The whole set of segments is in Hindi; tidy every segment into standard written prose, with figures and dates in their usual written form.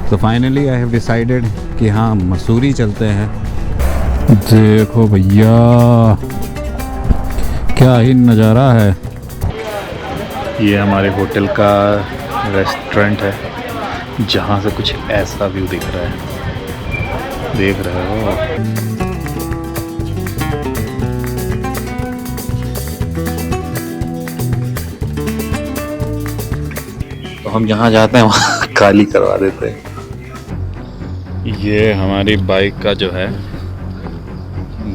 तो फाइनली आई हैव डिसाइडेड कि हाँ मसूरी चलते हैं। देखो भैया क्या ही नज़ारा है। ये हमारे होटल का रेस्टोरेंट है जहाँ से कुछ ऐसा व्यू दिख रहा है, देख रहे हो। तो हम जहाँ जाते हैं वहाँ खाली करवा देते हैं। ये हमारी बाइक का जो है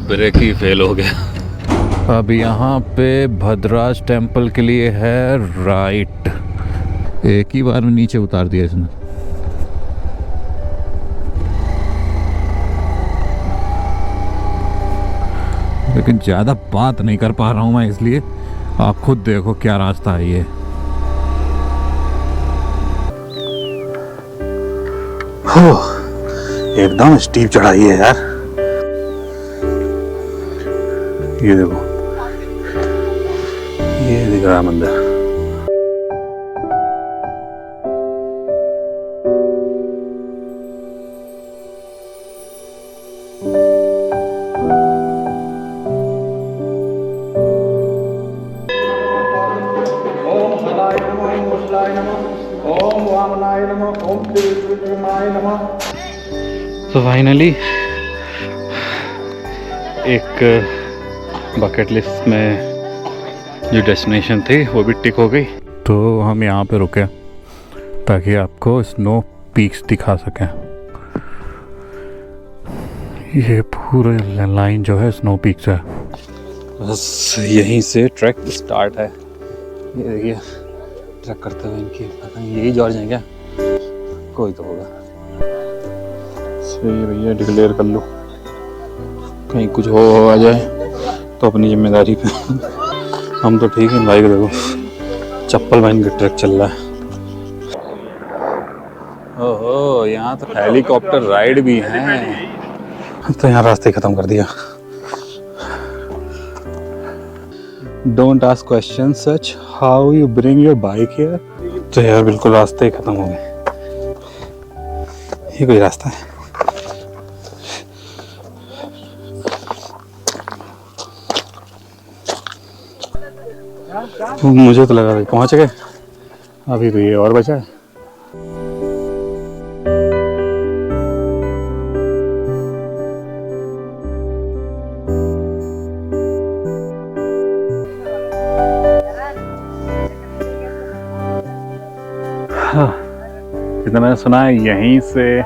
ब्रेक ही फेल हो गया। अब यहाँ पे भद्राज टेम्पल के लिए है राइट। एक ही बार में नीचे उतार दिया इसने। लेकिन ज़्यादा बात नहीं कर पा रहा हूँ मैं, इसलिए आप खुद देखो क्या रास्ता है ये। एकदम स्टीप चढ़ाई है यार। ये देखो, ये दिख रहा है मंदिर। ओम हलाय नमः, ओम मुसलाय नमः, ओम वामनाय नमः, ओम त्रिविक्रमाय नमः। तो फाइनली एक बकेट लिस्ट में जो डेस्टिनेशन थी वो भी टिक हो गई। तो हम यहाँ पे रुके ताकि आपको स्नो पीक्स दिखा सकें। ये पूरे लाइन जो है स्नो पीक्स है। बस यहीं से ट्रैक स्टार्ट है। ये देखिए ट्रैक करते हुए इनकी, पता नहीं यही जॉर्ज है क्या, कोई तो होगा। सही भैया, डिक्लेयर कर लो, कहीं कुछ हो आ जाए तो अपनी जिम्मेदारी पे। हम तो ठीक है। बाइक देखो, चप्पल पहन के ट्रैक चल रहा है। ओहो, यहाँ तो हेलीकॉप्टर राइड भी है। तो यहाँ रास्ते खत्म कर दिया। Don't ask question such how you bring your bike here. तो यार बिल्कुल रास्ते ही खत्म हो गए। ये कोई रास्ता है? मुझे तो लगा भाई पहुंच गए, अभी तो ये और बचा है। जितना मैंने सुना है यहीं से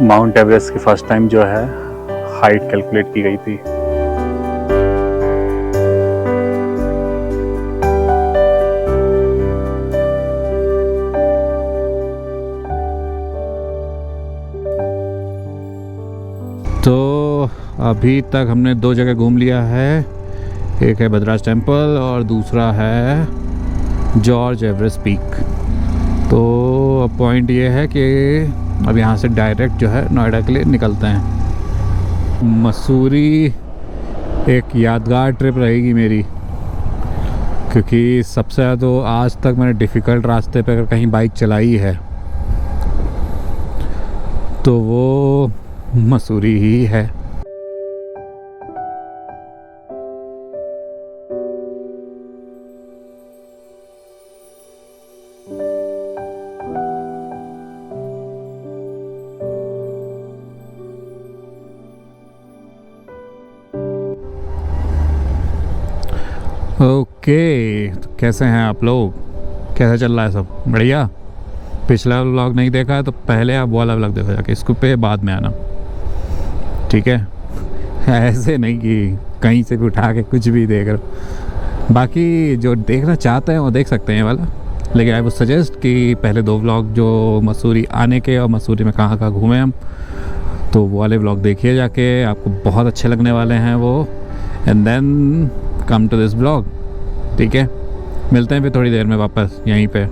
माउंट एवरेस्ट की फर्स्ट टाइम जो है हाइट कैलकुलेट की गई थी। तो अभी तक हमने 2 जगह घूम लिया है। एक है भद्राज टेम्पल और दूसरा है जॉर्ज एवरेस्ट पीक। तो अब पॉइंट ये है कि अब यहाँ से डायरेक्ट जो है नोएडा के लिए निकलते हैं। मसूरी एक यादगार ट्रिप रहेगी मेरी, क्योंकि सबसे ज़्यादा तो आज तक मैंने डिफ़िकल्ट रास्ते पे अगर कहीं बाइक चलाई है तो वो मसूरी ही है। ओके, तो कैसे हैं आप लोग? कैसा चल रहा है सब? बढ़िया। पिछला व्लॉग नहीं देखा है तो पहले आप वाला व्लॉग देखो जाके, इसको पे बाद में आना, ठीक है? ऐसे नहीं कि कहीं से भी उठा के कुछ भी देख रहे। बाकी जो देखना चाहते हैं वो देख सकते हैं वाला, लेकिन आई वुड सजेस्ट कि पहले 2 व्लॉग जो मसूरी आने के और मसूरी में कहाँ कहाँ घूमे हम, तो वो वाले व्लॉग देखिए जाके, आपको बहुत अच्छे लगने वाले हैं वो। And then come to this vlog, ठीक है? मिलते हैं फिर थोड़ी देर में वापस यहीं पे।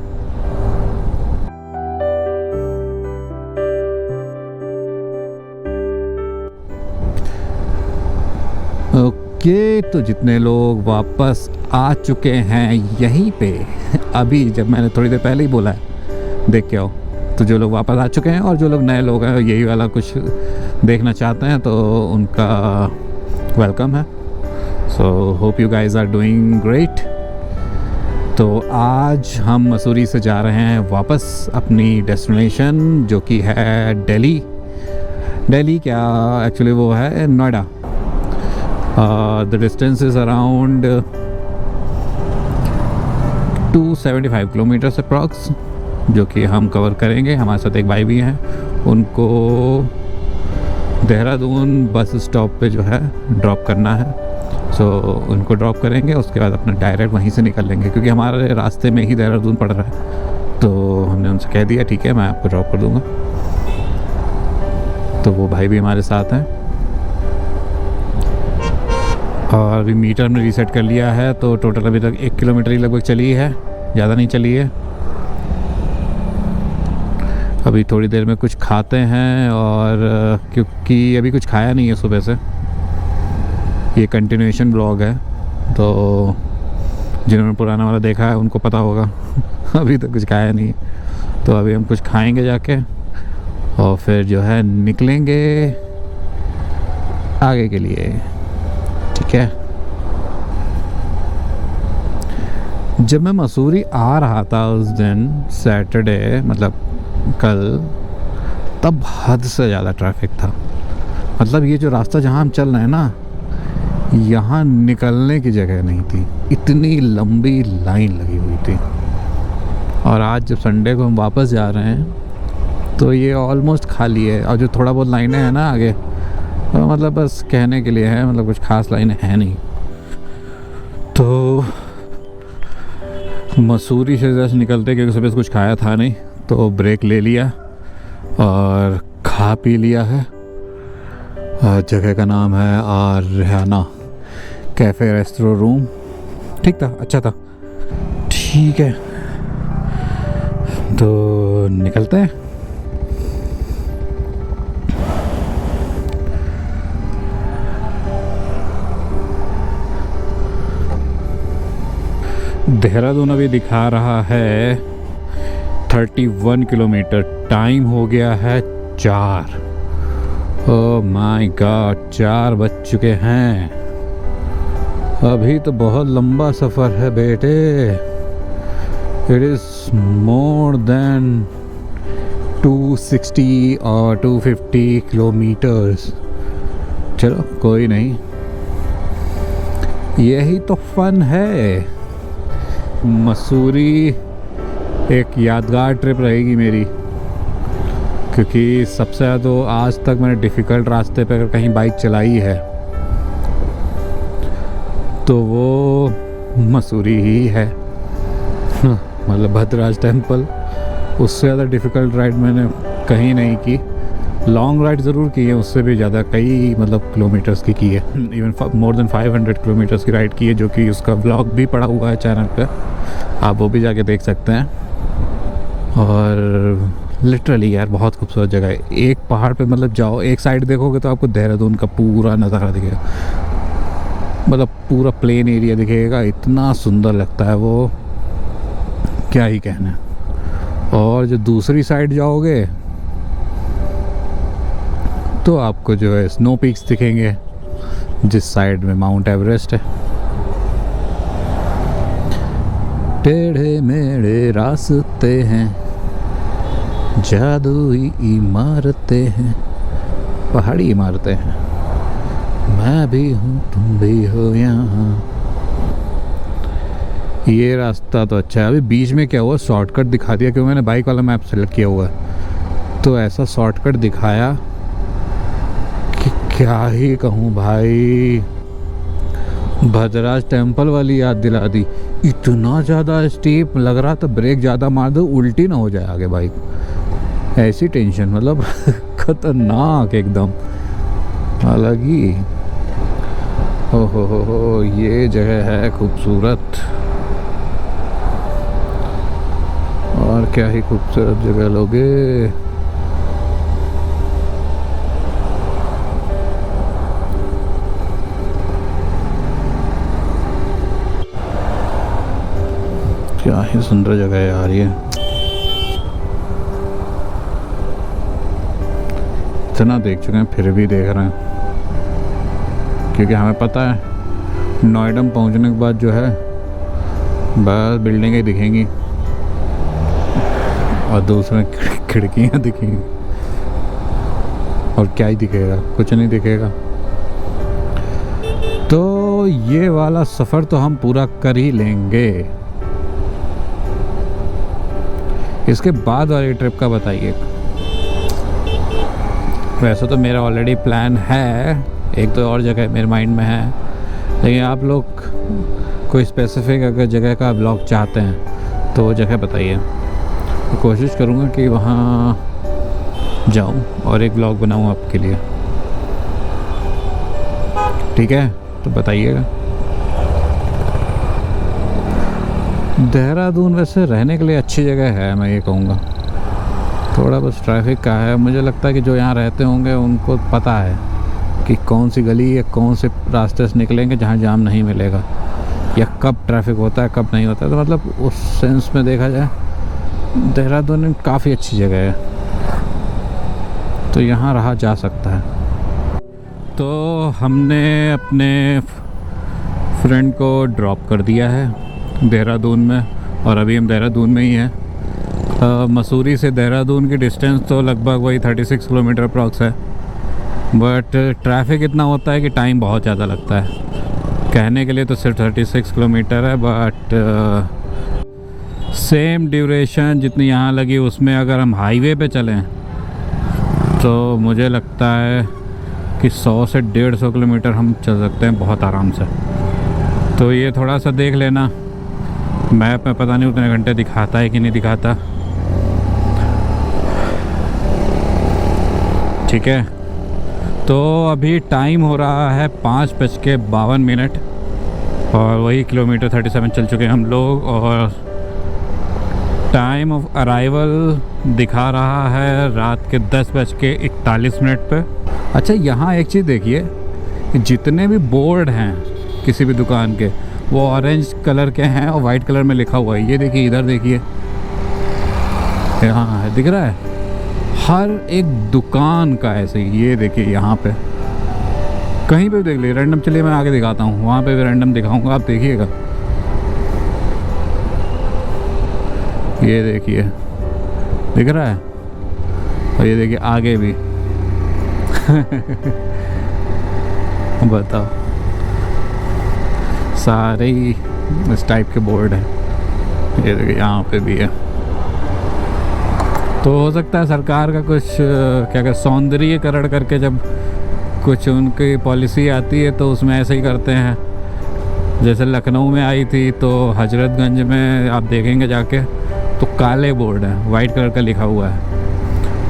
ओके, तो जितने लोग वापस आ चुके हैं यहीं पे, अभी जब मैंने थोड़ी देर पहले ही बोला है देख के आओ, तो जो लोग वापस आ चुके हैं और जो लोग नए लोग हैं यही वाला कुछ देखना चाहते हैं तो उनका वेलकम है। So hope you guys are doing great. तो आज हम मसूरी से जा रहे हैं वापस अपनी डेस्टिनेशन जो कि है दिल्ली क्या एक्चुअली वो है Noida. The distance is around 275 kilometres approx, जो कि हम कवर करेंगे। हमारे साथ एक भाई भी हैं, उनको देहरादून बस स्टॉप पे जो है ड्रॉप करना है। सो उनको ड्रॉप करेंगे, उसके बाद अपना डायरेक्ट वहीं से निकल लेंगे क्योंकि हमारे रास्ते में ही देहरादून पड़ रहा है। तो हमने उनसे कह दिया ठीक है मैं आपको ड्रॉप कर दूँगा। तो वो भाई भी हमारे साथ हैं और अभी मीटर में रीसेट कर लिया है तो टोटल अभी तक 1 किलोमीटर ही लगभग चली है, ज़्यादा नहीं चली है। अभी थोड़ी देर में कुछ खाते हैं और क्योंकि अभी कुछ खाया नहीं है सुबह से, ये कंटिन्यूएशन ब्लॉग है तो जिन्होंने पुराना वाला देखा है उनको पता होगा अभी तक कुछ खाया नहीं है। तो अभी हम कुछ खाएंगे जाके और फिर जो है निकलेंगे आगे के लिए, ठीक है। जब मैं मसूरी आ रहा था उस दिन सैटरडे मतलब कल, तब हद से ज़्यादा ट्रैफिक था। मतलब ये जो रास्ता जहाँ हम चल रहे हैं ना, यहाँ निकलने की जगह नहीं थी, इतनी लंबी लाइन लगी हुई थी। और आज जब संडे को हम वापस जा रहे हैं तो ये ऑलमोस्ट खाली है और जो थोड़ा बहुत लाइनें हैं ना आगे, तो मतलब बस कहने के लिए है, मतलब कुछ खास लाइनें हैं नहीं। तो मसूरी से जैसे निकलते क्योंकि सुबह से कुछ खाया था नहीं तो ब्रेक ले लिया और खा पी लिया है। जगह का नाम है आर्याना कैफ़े रेस्टोरेंट रूम। ठीक था, अच्छा था, ठीक है। तो निकलते हैं। देहरादून अभी दिखा रहा है 31 किलोमीटर, टाइम हो गया है 4। ओह माय गॉड, 4 बज चुके हैं। अभी तो बहुत लंबा सफ़र है बेटे, इट इज़ मोर देन 260 और 250 किलोमीटर्स। चलो कोई नहीं, यही तो फन है। मसूरी एक यादगार ट्रिप रहेगी मेरी, क्योंकि सबसे ज़्यादा तो आज तक मैंने डिफ़िकल्ट रास्ते पे अगर कहीं बाइक चलाई है तो वो मसूरी ही है। मतलब भद्रराज टेम्पल, उससे ज़्यादा डिफ़िकल्ट राइड मैंने कहीं नहीं की। लॉन्ग राइड ज़रूर की है, उससे भी ज़्यादा कई मतलब किलोमीटर्स की है। इवन मोर देन 500 किलोमीटर्स की राइड की है, जो कि उसका व्लॉग भी पड़ा हुआ है चैनल पे, आप वो भी जाके देख सकते हैं। और लिटरली यार बहुत खूबसूरत जगह है। एक पहाड़ पे मतलब जाओ, एक साइड देखोगे तो आपको देहरादून का पूरा नज़ारा दिखेगा, मतलब पूरा प्लेन एरिया दिखेगा, इतना सुंदर लगता है वो, क्या ही कहना। और जो दूसरी साइड जाओगे तो आपको जो है स्नो पीक्स दिखेंगे, जिस साइड में माउंट एवरेस्ट है। टेढ़े मेढ़े रास्ते हैं, जादुई इमारतें हैं, पहाड़ी इमारतें हैं, मैं भी हूँ तुम भी हो यहाँ। ये रास्ता तो अच्छा है। अभी बीच में क्या हुआ, शॉर्टकट दिखा दिया, क्योंकि मैंने बाइक वाला मैप सेलेक्ट किया हुआ है तो ऐसा शॉर्टकट दिखाया कि क्या ही कहूँ भाई। भद्रराज टेम्पल वाली याद दिला दी, इतना ज़्यादा स्टीप लग रहा था, ब्रेक ज़्यादा मार दो उल्टी ना हो जाए आगे बाइक, ऐसी टेंशन, मतलब खतरनाक एकदम अलग ही। हो ये जगह है खूबसूरत, और क्या ही खूबसूरत जगह लोगे। क्या ही सुंदर जगह है यार ये। इतना देख चुके हैं फिर भी देख रहे हैं, क्योंकि हमें पता है नोएडा पहुंचने के बाद जो है बस बिल्डिंगें दिखेंगी और दूसरे खिड़कियां दिखेंगी, और क्या ही दिखेगा, कुछ नहीं दिखेगा। तो ये वाला सफ़र तो हम पूरा कर ही लेंगे। इसके बाद वाली ट्रिप का बताइए। वैसे तो मेरा ऑलरेडी प्लान है, एक तो और जगह मेरे माइंड में है, लेकिन आप लोग कोई स्पेसिफिक अगर जगह का ब्लॉग चाहते हैं तो वो जगह बताइए। तो कोशिश करूँगा कि वहाँ जाऊँ और एक ब्लॉग बनाऊँ आपके लिए, ठीक है? तो बताइएगा। देहरादून वैसे रहने के लिए अच्छी जगह है, मैं ये कहूँगा। थोड़ा बस ट्रैफिक का है, मुझे लगता है कि जो यहाँ रहते होंगे उनको पता है कि कौन सी गली या कौन से रास्ते से निकलेंगे जहाँ जाम नहीं मिलेगा, या कब ट्रैफिक होता है कब नहीं होता है। तो मतलब उस सेंस में देखा जाए देहरादून काफ़ी अच्छी जगह है, तो यहाँ रहा जा सकता है। तो हमने अपने फ्रेंड को ड्रॉप कर दिया है देहरादून में, और अभी हम देहरादून में ही हैं। मसूरी से देहरादून की डिस्टेंस तो लगभग वही 36 किलोमीटर अप्रॉक्स है, बट ट्रैफिक इतना होता है कि टाइम बहुत ज़्यादा लगता है। कहने के लिए तो सिर्फ 36 किलोमीटर है, बट सेम ड्यूरेशन जितनी यहाँ लगी उसमें अगर हम हाईवे पे चलें तो मुझे लगता है कि 100 से 150 किलोमीटर हम चल सकते हैं बहुत आराम से। तो ये थोड़ा सा देख लेना, मैप में पता नहीं उतने घंटे दिखाता है कि नहीं दिखाता, ठीक है? तो अभी टाइम हो रहा है 5:52 और वही किलोमीटर 37 चल चुके हैं हम लोग, और टाइम ऑफ अराइवल दिखा रहा है रात के 10:41 पे। अच्छा, यहाँ एक चीज़ देखिए, जितने भी बोर्ड हैं किसी भी दुकान के वो ऑरेंज कलर के हैं और वाइट कलर में लिखा हुआ है। ये देखिए, इधर देखिए, यहाँ है, दिख रहा है हर एक दुकान का ऐसे ही। ये देखिए यहाँ पे कहीं पे भी देख लीजिए, रैंडम। चलिए मैं आगे दिखाता हूँ, वहाँ पे भी रैंडम दिखाऊंगा, आप देखिएगा। ये देखिए, दिख रहा है, और ये देखिए आगे भी बताओ, सारे ही इस टाइप के बोर्ड हैं। ये देखिए यहाँ पे भी है। तो हो सकता है सरकार का कुछ क्या कहते सौंदर्यीकरण करके जब कुछ उनकी पॉलिसी आती है तो उसमें ऐसे ही करते हैं। जैसे लखनऊ में आई थी तो हजरतगंज में आप देखेंगे जाके तो काले बोर्ड हैं, वाइट कलर का लिखा हुआ है,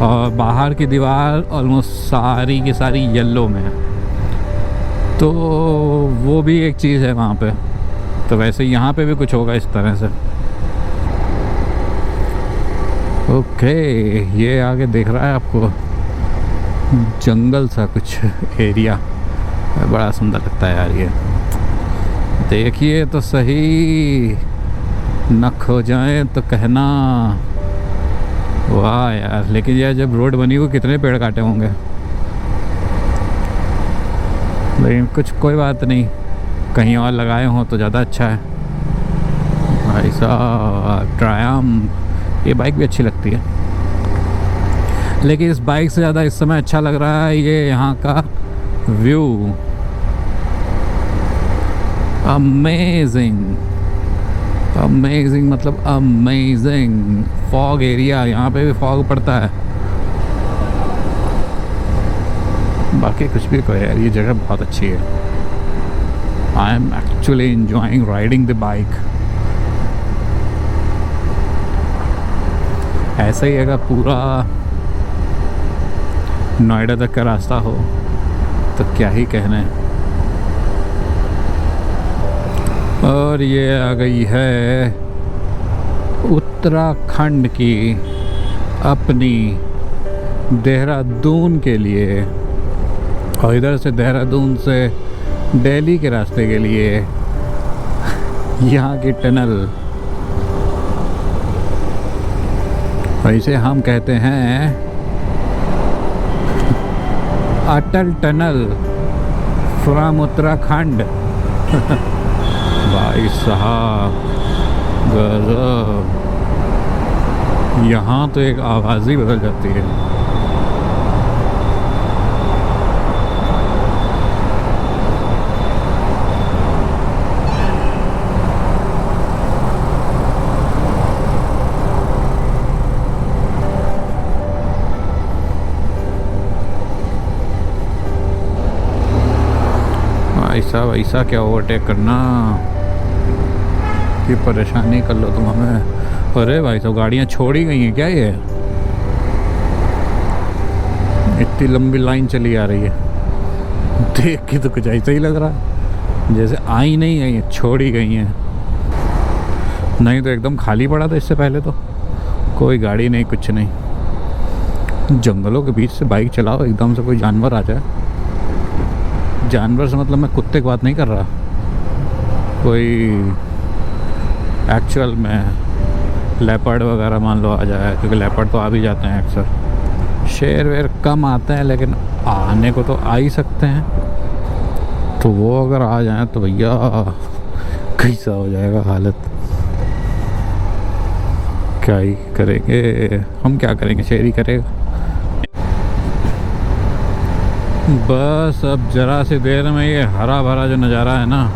और बाहर की दीवार ऑलमोस्ट सारी की सारी येलो में है। तो वो भी एक चीज़ है वहाँ पे। तो वैसे यहाँ पे भी कुछ होगा इस तरह से। ओके, ये आगे दिख रहा है आपको जंगल सा कुछ एरिया, बड़ा सुंदर लगता है यार। ये देखिए तो सही, न खो जाए तो कहना। वाह यार, लेकिन यार जब रोड बनी हुई कितने पेड़ काटे होंगे, लेकिन कुछ कोई बात नहीं, कहीं और लगाए हों तो ज़्यादा अच्छा है। भाई साहब, ट्रायम्फ, ये बाइक भी अच्छी लगती है, लेकिन इस बाइक से ज़्यादा इस समय अच्छा लग रहा है ये यहाँ का व्यू। अमेजिंग, अमेजिंग मतलब अमेजिंग। फॉग एरिया, यहाँ पे भी फॉग पड़ता है। बाकी कुछ भी कहो यार, ये जगह बहुत अच्छी है। I am actually enjoying riding the bike. ऐसा ही अगर पूरा नोएडा तक का रास्ता हो तो क्या ही कहने। और ये आ गई है उत्तराखंड की अपनी देहरादून के लिए, और इधर से देहरादून से दिल्ली के रास्ते के लिए यहाँ की टनल। और इसे हम कहते हैं अटल टनल फ्रॉम उत्तराखंड। भाई साहब गजब, यहाँ तो एक आवाज़ ही बदल जाती है। ऐसा क्या ओवरटेक करना कि परेशानी कर लो तुम हमें। अरे भाई साहब गाड़ियाँ छोड़ी गई हैं क्या? ये इतनी लंबी लाइन चली आ रही है, देख के तो कुछ ऐसा ही लग रहा है जैसे आई नहीं है, छोड़ी गई हैं। नहीं तो एकदम खाली पड़ा था इससे पहले, तो कोई गाड़ी नहीं, कुछ नहीं। जंगलों के बीच से बाइक चलाओ, एकदम से कोई जानवर आ जाए। जानवर से मतलब मैं कुत्ते की बात नहीं कर रहा, कोई एक्चुअल में लेपर्ड वगैरह मान लो आ जाए, क्योंकि लेपर्ड तो आ भी जाते हैं अक्सर। शेर वेर कम आते हैं, लेकिन आने को तो आ ही सकते हैं। तो वो अगर आ जाए तो भैया कैसा हो जाएगा हालत। क्या ही करेंगे हम, क्या करेंगे, शेर ही करेगा। बस अब ज़रा सी देर में ये हरा भरा जो नज़ारा है ना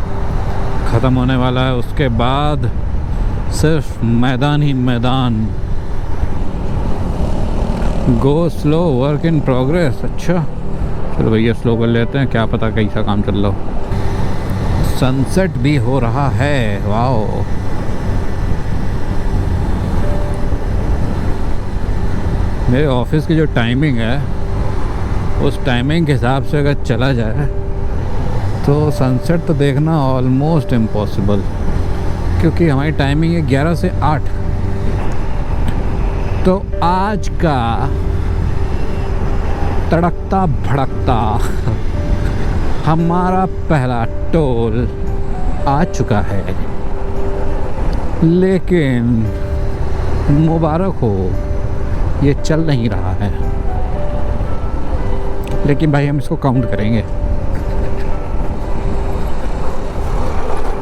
ख़त्म होने वाला है, उसके बाद सिर्फ मैदान ही मैदान। Go slow work in progress. अच्छा चलो भैया स्लो कर लेते हैं, क्या पता कैसा काम चल रहा हो। सनसेट भी हो रहा है, वाओ। मेरे ऑफिस की जो टाइमिंग है उस टाइमिंग के हिसाब से अगर चला जाए तो सनसेट तो देखना ऑलमोस्ट इम्पॉसिबल, क्योंकि हमारी टाइमिंग है 11 से 8। तो आज का तड़कता भड़कता हमारा पहला टोल आ चुका है, लेकिन मुबारक हो ये चल नहीं रहा है। लेकिन भाई हम इसको काउंट करेंगे,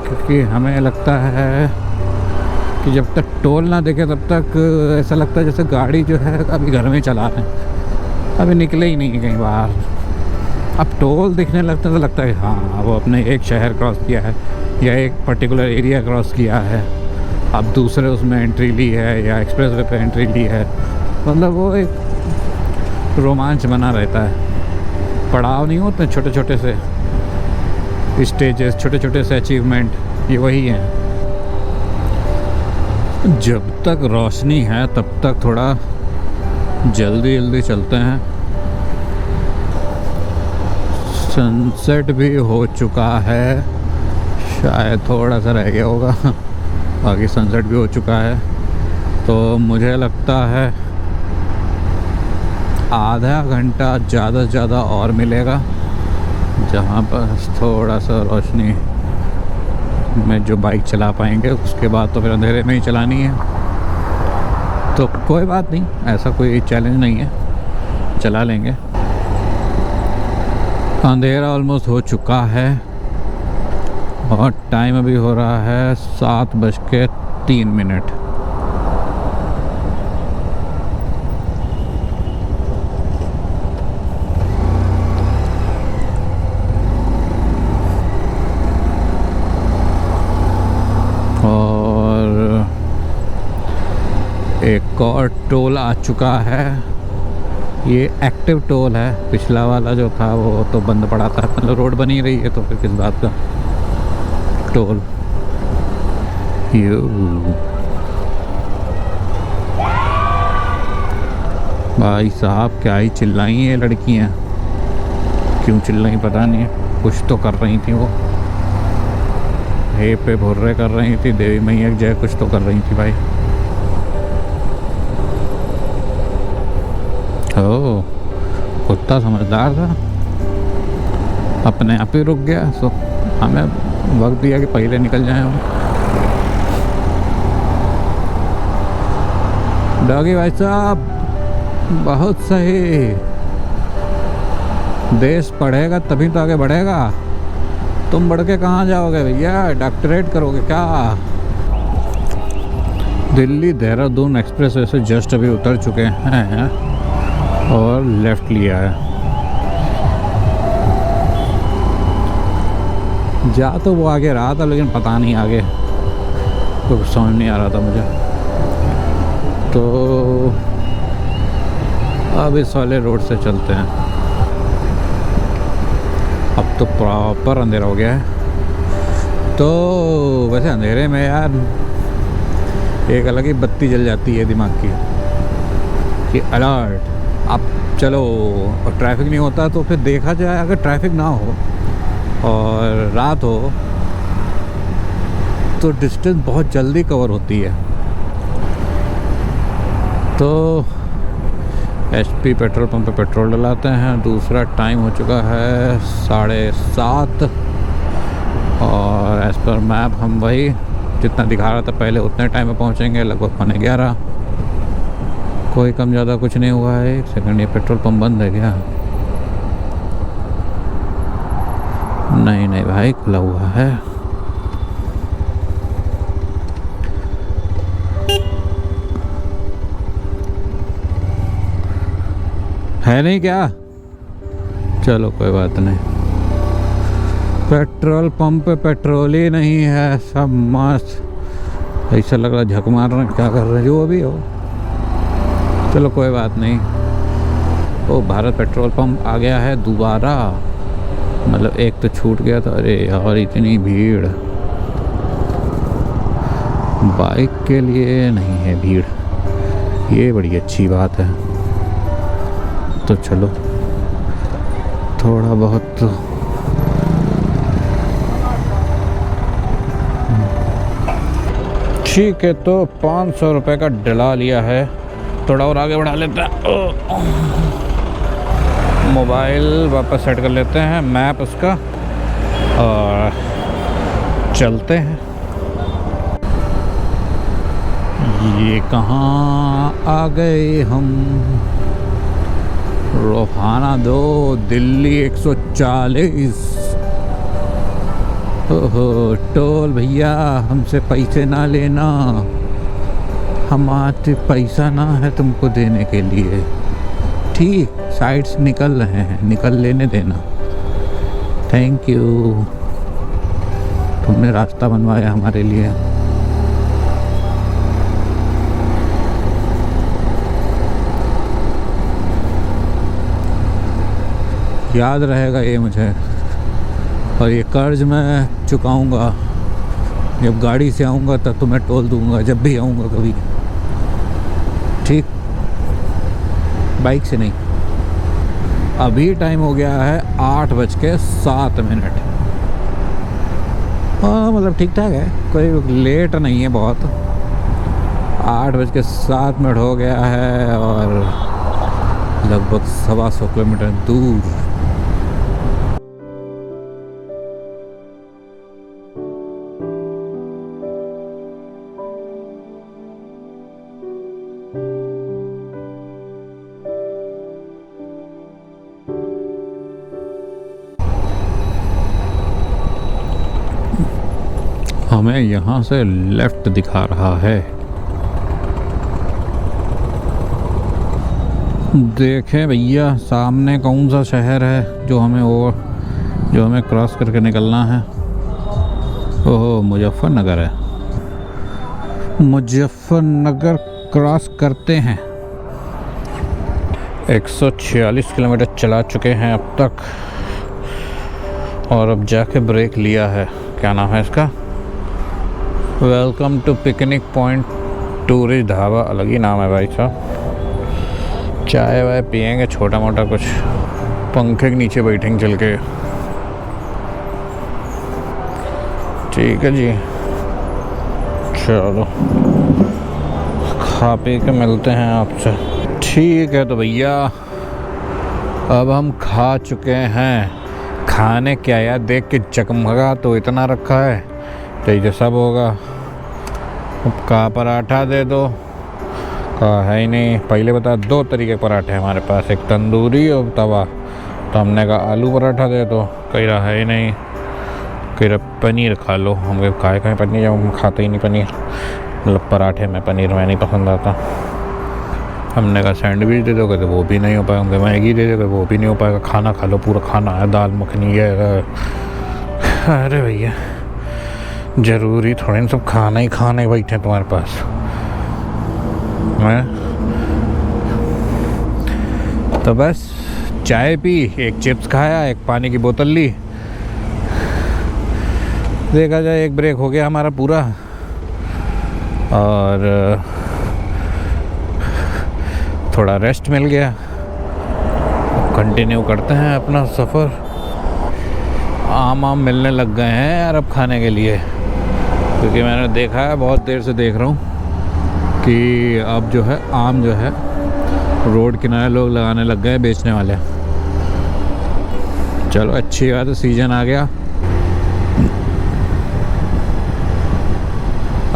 क्योंकि हमें लगता है कि जब तक टोल ना देखे तब तक ऐसा लगता है जैसे गाड़ी जो है अभी घर में चला रहे हैं, अभी निकले ही नहीं कहीं बाहर। अब टोल दिखने लगता है तो लगता है हाँ वो अपने एक शहर क्रॉस किया है या एक पर्टिकुलर एरिया क्रॉस किया है, अब दूसरे उसमें एंट्री ली है या एक्सप्रेस वे पे एंट्री ली है। मतलब वो एक रोमांच बना रहता है। पड़ाव नहीं होते छोटे छोटे से स्टेजेस, छोटे छोटे से अचीवमेंट, ये वही हैं। जब तक रोशनी है तब तक थोड़ा जल्दी जल्दी चलते हैं। सनसेट भी हो चुका है, शायद थोड़ा सा रह गया होगा, बाकी सनसेट भी हो चुका है। तो मुझे लगता है आधा घंटा ज़्यादा से ज़्यादा और मिलेगा, जहाँ पर थोड़ा सा रोशनी में जो बाइक चला पाएंगे। उसके बाद तो फिर अंधेरे में ही चलानी है, तो कोई बात नहीं, ऐसा कोई चैलेंज नहीं है, चला लेंगे। अंधेरा ऑलमोस्ट हो चुका है और टाइम अभी हो रहा है 7:03। एक और टोल आ चुका है, ये एक्टिव टोल है। पिछला वाला जो था वो तो बंद पड़ा था, मतलब रोड बनी रही है तो फिर किस बात का टोल। भाई साहब क्या ही चिल्लाई ये लड़कियाँ, क्यों चिल्लाई पता नहीं, कुछ तो कर रही थी वो, हे पे भुर्रे कर रही थी, देवी मैया जय कुछ तो कर रही थी भाई। ओह कुत्ता समझदार था, अपने आप ही रुक गया। सो हमें वक्त दिया कि पहले निकल जाएं हम। डॉगी भाई साहब बहुत सही, देश पढ़ेगा तभी तो आगे बढ़ेगा। तुम बढ़ के कहाँ जाओगे भैया, डॉक्टरेट करोगे क्या? दिल्ली देहरादून एक्सप्रेस वे से जस्ट अभी उतर चुके हैं और लेफ़्ट लिया है। जा तो वो आगे रहा था लेकिन पता नहीं आगे कुछ समझ नहीं आ रहा था मुझे, तो अब इस वाले रोड से चलते हैं। अब तो प्रॉपर अंधेरा हो गया है। तो वैसे अंधेरे में यार एक अलग ही बत्ती जल जाती है दिमाग की कि अलर्ट, अब चलो। और ट्रैफिक नहीं होता तो फिर देखा जाए, अगर ट्रैफिक ना हो और रात हो तो डिस्टेंस बहुत जल्दी कवर होती है। तो HP पेट्रोल पंप पे पेट्रोल डलाते हैं। दूसरा टाइम हो चुका है 7:30 और एज़ पर मैप हम वही जितना दिखा रहा था पहले उतने टाइम में पहुंचेंगे, लगभग 11:15। कोई कम ज़्यादा कुछ नहीं हुआ है। एक सेकंड, ये पेट्रोल पंप बंद है क्या? नहीं नहीं भाई, खुला हुआ है। है नहीं क्या? चलो कोई बात नहीं। पेट्रोल पंप पे पेट्रोल ही नहीं है, सब मस्त। ऐसा लग रहा झक मार रहे, क्या कर रहे जो भी हो। चलो कोई बात नहीं। ओ, भारत पेट्रोल पंप आ गया है दोबारा। मतलब एक तो छूट गया था। अरे यार इतनी भीड़, बाइक के लिए नहीं है भीड़, ये बड़ी अच्छी बात है। तो चलो थोड़ा बहुत तो ठीक है। तो 500 रुपये का डला लिया है, थोड़ा और आगे बढ़ा लेते हैं। मोबाइल वापस सेट कर लेते हैं, मैप उसका, और चलते हैं। ये कहाँ आ गए हम? रोहाना 2, दिल्ली 140। ओहो, टोल भैया हमसे पैसे ना लेना, हमारे पैसा ना है तुमको देने के लिए। ठीक, साइड से निकल रहे हैं, निकल लेने देना। थैंक यू, तुमने रास्ता बनवाया हमारे लिए। याद रहेगा ये मुझे, और ये कर्ज मैं चुकाऊंगा। जब गाड़ी से आऊँगा तब तो मैं टोल दूंगा, जब भी आऊँगा कभी। ठीक, बाइक से नहीं। अभी टाइम हो गया है 8:07। हाँ मतलब ठीक ठाक है, कोई लेट नहीं है बहुत। 8:07 हो गया है और लगभग 125 किलोमीटर दूर। हमें यहाँ से लेफ्ट दिखा रहा है। देखें भैया सामने कौन सा शहर है जो हमें क्रॉस करके निकलना है। ओह, मुजफ्फरनगर है। मुजफ्फरनगर क्रॉस करते हैं। 146 किलोमीटर चला चुके हैं अब तक, और अब जाके ब्रेक लिया है। क्या नाम है इसका? Welcome to picnic point tourist dhaba. अलग ही नाम है भाई साहब। चाय वाय पियेंगे छोटा मोटा कुछ, पंखे के नीचे बैठेंगे चल के। ठीक है जी, चलो खा पी के मिलते हैं आपसे। ठीक है तो भैया अब हम खा चुके हैं। खाने क्या यार, देख के चकमगा तो इतना रखा है, तो सब होगा। अब का पराठा दे दो, का है ही नहीं। पहले बता, 2 तरीके के पराठे हमारे पास, एक तंदूरी और तवा। तो हमने कहा आलू पराठा दे दो, कह रहा है ही नहीं, कह रहा पनीर खा लो। हम कहे खाए पनीर, जब हम खाते ही नहीं पनीर, मतलब पराठे में पनीर में नहीं पसंद आता। हमने कहा सैंडविच दे दो, कहते वो भी नहीं हो पाएगा। हमने मैगी दे दो, वो भी नहीं हो पाएगा। खाना खा लो, पूरा खाना है, दाल मखनी है। अरे भैया ज़रूरी थोड़े सब खाना ही बैठे तुम्हारे पास। मैं तो बस चाय पी, एक चिप्स खाया, एक पानी की बोतल ली। देखा जाए एक ब्रेक हो गया हमारा पूरा, और थोड़ा रेस्ट मिल गया। कंटिन्यू करते हैं अपना सफ़र। आम मिलने लग गए हैं यार अब खाने के लिए, क्योंकि मैंने देखा है, बहुत देर से देख रहा हूँ कि अब जो है आम जो है रोड किनारे लोग लगाने लग गए, बेचने वाले। चलो अच्छी बात है, सीज़न आ गया।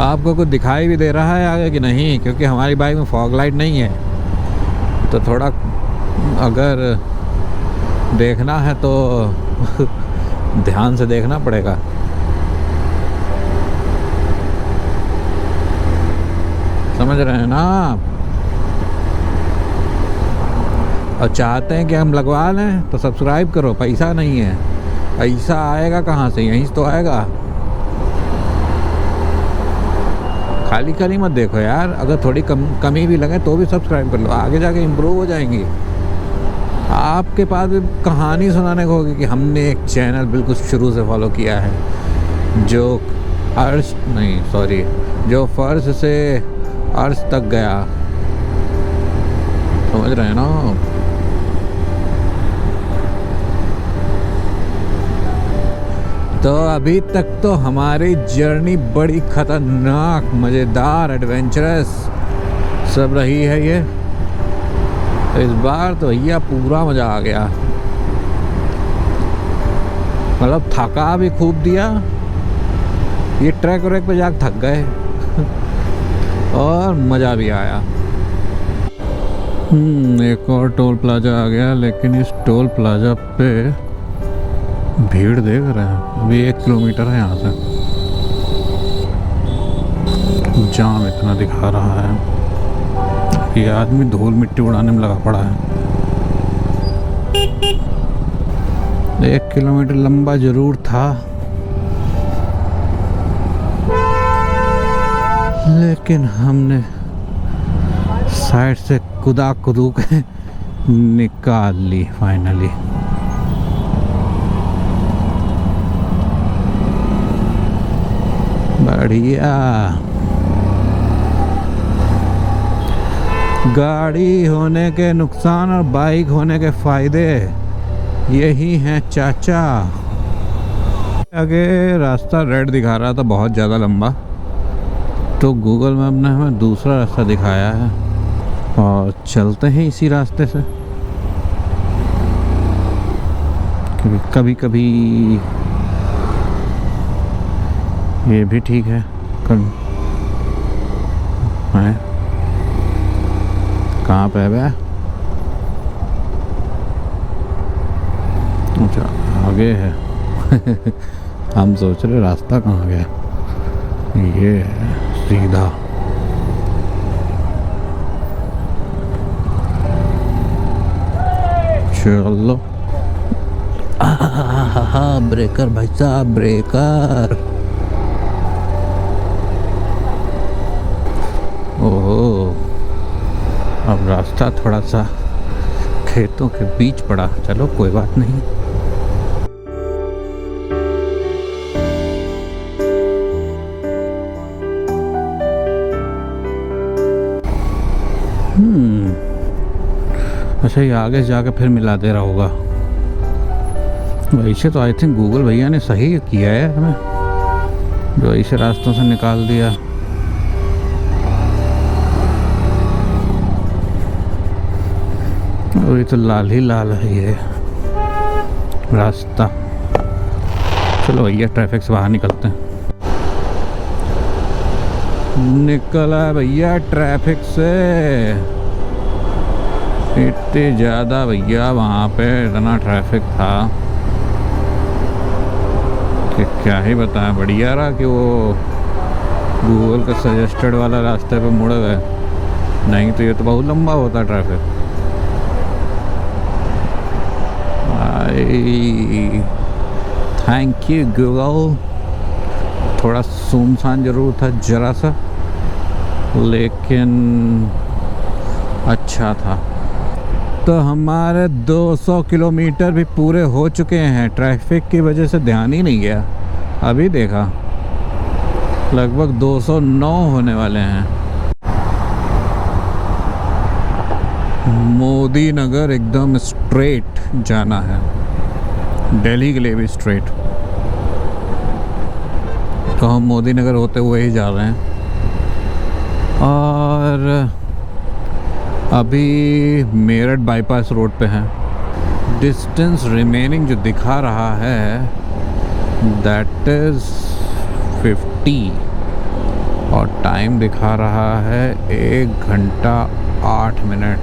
आपको कुछ दिखाई भी दे रहा है आगे कि नहीं? क्योंकि हमारी बाइक में फॉग लाइट नहीं है, तो थोड़ा अगर देखना है तो ध्यान से देखना पड़ेगा। समझ रहे हैं ना आप? और चाहते हैं कि हम लगवा लें तो सब्सक्राइब करो। पैसा नहीं है, पैसा आएगा कहाँ से? यहीं से तो आएगा। खाली खाली मत देखो यार, अगर थोड़ी कमी भी लगे तो भी सब्सक्राइब कर लो, आगे जाके इम्प्रूव हो जाएंगी। आपके पास भी कहानी सुनाने को होगी कि हमने एक चैनल बिल्कुल शुरू से फॉलो किया है, जो जो फर्श से अर्श तक गया। समझ रहे हैं ना? तो अभी तक तो हमारी जर्नी बड़ी खतरनाक, मज़ेदार, एडवेंचरस सब रही है ये। तो इस बार तो भैया पूरा मज़ा आ गया। मतलब थका भी खूब दिया, ये ट्रैक व्रैक पे जाकर थक गए और मज़ा भी आया। एक और टोल प्लाजा आ गया, लेकिन इस टोल प्लाजा पे भीड़ देख रहे हैं। अभी 1 किलोमीटर है यहाँ से, जाम इतना दिखा रहा है। ये आदमी धूल मिट्टी उड़ाने में लगा पड़ा है। 1 किलोमीटर लंबा जरूर था, लेकिन हमने साइड से कुदू के निकाल ली फाइनली। बढ़िया। गाड़ी होने के नुकसान और बाइक होने के फायदे यही हैं चाचा। आगे रास्ता रेड दिखा रहा था, बहुत ज़्यादा लंबा, तो गूगल मैप ने हमें दूसरा रास्ता दिखाया है और चलते हैं इसी रास्ते से। कभी कभी ये भी ठीक है। कहाँ पे है बे? अच्छा आगे है। हम सोच रहे रास्ता कहाँ गया। ये है सीधा। चलो ब्रेकर भाई साहब, ब्रेकर। ओहो, अब रास्ता थोड़ा सा खेतों के बीच पड़ा। चलो कोई बात नहीं। अच्छा, ये आगे जाके फिर मिला दे रहा होगा। वैसे तो आई थिंक गूगल भैया ने सही किया है हमें, जो ऐसे रास्तों से निकाल दिया। और ये तो लाल ही लाल है ये रास्ता। चलो भैया ट्रैफिक से बाहर निकलते हैं। निकला भैया ट्रैफिक से। इतनी ज़्यादा भैया, वहाँ पे इतना ट्रैफिक था कि क्या ही बताएं। बढ़िया रहा कि वो गूगल के सजेस्टेड वाला रास्ते पे मुड़ गए, नहीं तो ये तो बहुत लंबा होता ट्रैफिक। Thank you Google. थोड़ा सुनसान ज़रूर था ज़रा सा, लेकिन अच्छा था। तो हमारे 200 किलोमीटर भी पूरे हो चुके हैं। ट्रैफिक की वजह से ध्यान ही नहीं गया, अभी देखा लगभग 209 होने वाले हैं। मोदी नगर एकदम स्ट्रेट जाना है, दिल्ली के लिए भी स्ट्रेट। तो हम मोदी नगर होते हुए ही जा रहे हैं। और अभी मेरठ बाईपास रोड पे हैं। डिस्टेंस रिमेनिंग जो दिखा रहा है दैट इज़ 50 और टाइम दिखा रहा है 1 घंटा 8 मिनट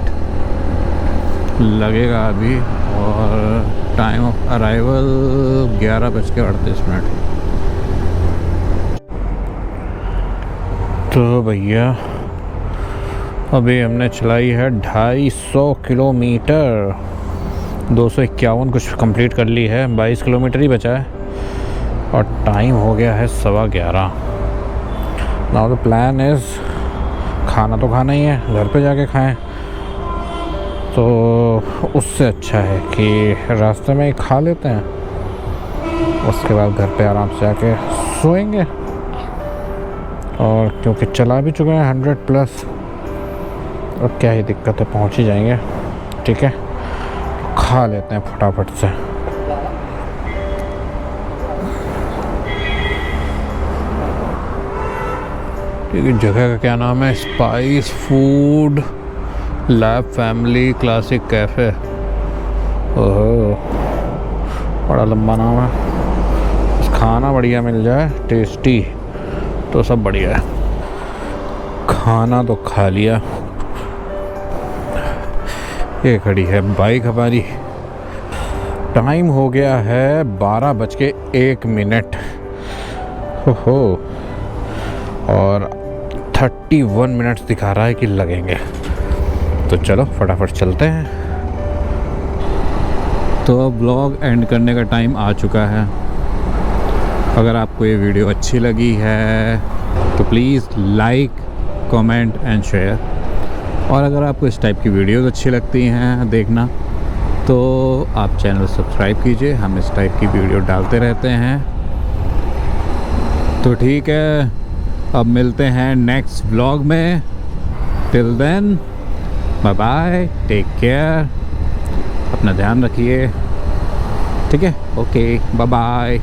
लगेगा अभी। और टाइम ऑफ अराइवल 11:38। तो भैया अभी हमने चलाई है 250 किलोमीटर, 251 कुछ कंप्लीट कर ली है, 22 किलोमीटर ही बचा है और टाइम हो गया है 11:15। नाउ द प्लान इज़, खाना तो खाना ही है, घर पे जाके खाएं। तो उससे अच्छा है कि रास्ते में ही खा लेते हैं, उसके बाद घर पे आराम से आके सोएंगे। और क्योंकि चला भी चुके हैं 100+, और क्या ही दिक्कत है, पहुंच ही जाएंगे। ठीक है, खा लेते हैं फटाफट से। ठीक है, जगह का क्या नाम है? Spice food lab family classic cafe. ओहो, बड़ा लंबा नाम है। बस खाना बढ़िया मिल जाए, टेस्टी, तो सब बढ़िया है। खाना तो खा लिया, ये खड़ी है बाइक हमारी। टाइम हो गया है 12:01। हो और 31 मिनट्स दिखा रहा है कि लगेंगे। तो चलो फटाफट चलते हैं। तो अब व्लॉग एंड करने का टाइम आ चुका है। अगर आपको ये वीडियो अच्छी लगी है तो please like, comment and share. और अगर आपको इस टाइप की वीडियोस अच्छी लगती हैं देखना, तो आप चैनल सब्सक्राइब कीजिए। हम इस टाइप की वीडियो डालते रहते हैं। तो ठीक है, अब मिलते हैं नेक्स्ट व्लॉग में। Till then bye bye, take care, अपना ध्यान रखिए। ठीक है, ओके, बाय बाय।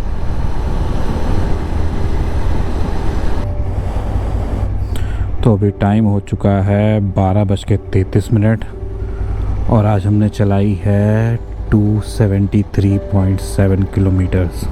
तो अभी टाइम हो चुका है 12:33 और आज हमने चलाई है 273.7 किलोमीटर्स।